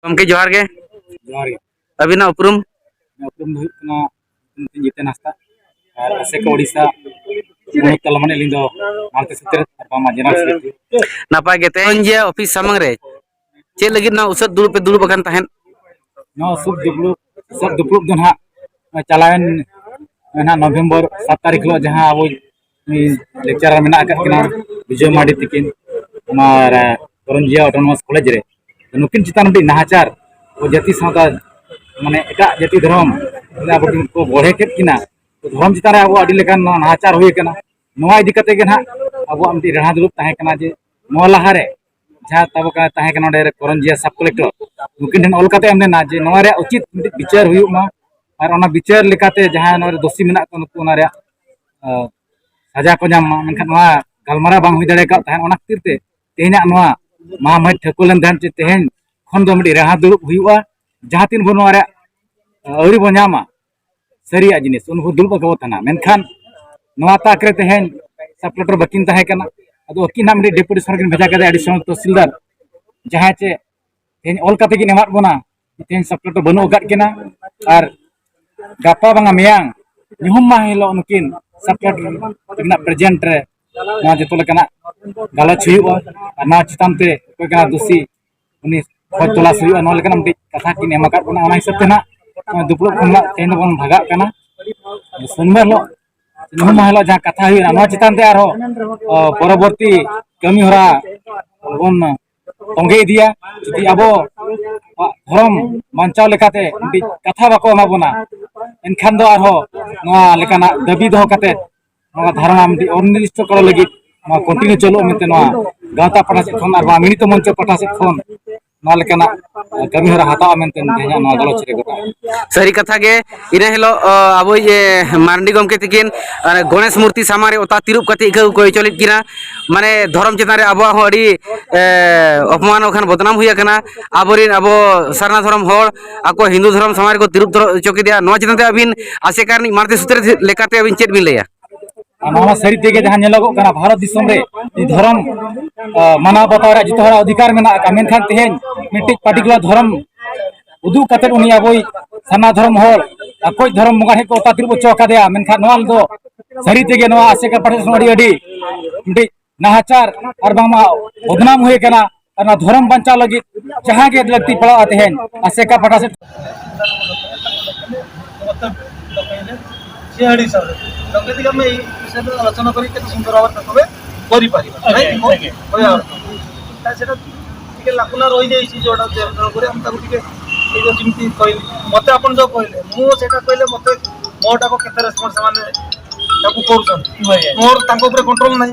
गमके जोहार गे जोहार गे अबिना उपरुम उपरुम दो हुयुग कना जितेन हांसदा और ASECA ओडिशा मुहूर्त तलमान एलिंग दो मालते सुत्रे बामा जनरल सेक्रेटरी नापाय गे तेहन जे ऑफिस सामंग रे चे लगिद ना उसद दुड़ुब पे दुड़ुब अकन तहन नो सुब दुपलुब दो ना चलावेन ना नवंबर 7 तारीख लो जहां अब लेक्चरर मेना किना विजय माडी तकिन हमार करंजिया ऑटोनोमस कॉलेज रे नुकिन चितान मि नाहाचार और जाति सावता माने एटा जाति धर्म अब को बढ़े केत किना तो धर्म चितान अब अडी लेकान नाहाचार हुई कना नोआ इदी कते गे ना अब मि राणा दुलुब ताहे कना जे नोआ लहारे जहां तब का ताहे कना डे करंजिया सब कलेक्टर नुकिन ठन ऑल कते एमने ना जे नोआ रे उचित विचार हुई मा और ओना विचार लेकाते जहां नोआ दोषी मेना को नुकु ओना रे सजा को नाम मेनखान नोआ गलमारा बांग हुई दाड़े का तहन ओना खातिर ते तेहना नोआ मा मै ठकुलन दान चे तेहन खन दो मिडी राहा दुलुब हुआ जहां तीन बनो रे अवरी बो नामा सरिया जिनिस उनको दुलुब को तना मेनखान नोआ ताकरे तेहन सब कलेक्टर बकिन ताहे कना अदो अकिन नाम डेपुटी सरकिन भेजा करे एडिशनल तहसीलदार जहां चे तेहन ऑल कते कि नेमात बना तेहन सब कलेक्टर बनो अकात केना और गापा बांगा मेयांग निहुम मा हेलो नुकिन सब कलेक्टर इना प्रेजेंट रे ना जतो लेकना गलत हुआ ना चितान ते कोई का दोषी उनी खोज तलाश हुआ ना लेकना मि कथा किन एमाकात बना ओना हिसाब ते ना दुपलो खनला तेन बन भागा कना सोमवार लो निहुम हेलो जहां कथा हुआ ना चितान ते आरो परवर्ती कमी होरा बन तंगे दिया जदि अबो धर्म बांचाव लेकाते मि कथा बाको एमा बना एनखान दो आरो नोआ लेकाना दाबी दो कते नोआ धारणा मि ऑर्गेनाइज करो लगी नोआ कंटिन्यू चलो मेते नोआ गावता पटा से खन आर मिनित मंच पटा से खन नोआ लेकाना कमी होरा हताव मेनते तेना नोआ गलोच रे गोटा सही कथा गे इना हेलो अब ये मारंडी गमके तकिन गणेश मूर्ति सामारे ओता तिरुप कते इका को चलित किना माने धर्म चितान रे अब हो अडी अपमान ओखान बदनाम हुई कना आबोरिन अब सरना धर्म होर आको हिंदू धर्म समाज को तिरुप चौकी दिया नोआ चितान ते अबिन आसेकार नि मारते सूत्र लेकाते अबिन चेत बिन लेया नोआ सरी तेगे जहां नेलोगो कना भारत दिसम रे धर्म माना बताव रे जितो हरा अधिकार मेना का मेनखान तेहेन मिटिक पार्टिकुलर धर्म उदु कते उनी अबोई सना धर्म होर अकोई धर्म मुगा हे को ता तिरुप चौका दिया मेनखान नोआ दो सरी तेगे नोआ आसेका पार्टी अडी अडी मिटिक नाहाचार और बामा बदनाम हुए कना और धर्म बंचाव लगी जहां के लगती पड़ा तेहेन आसेका पाटा से सियाड़ी सब संगति में ई विषय आलोचना करी के सुंदर भाव तबे करि पारि राइट होया सेटा टिके लाकुना रहि जाई छि जोडा करे हम ताको टिके ए जो जिमती कहली मते अपन जो कहले मु सेटा कहले मते मोटा को केते रेस्पॉन्स माने ताको करूछन मोर ताको ऊपर कंट्रोल नाही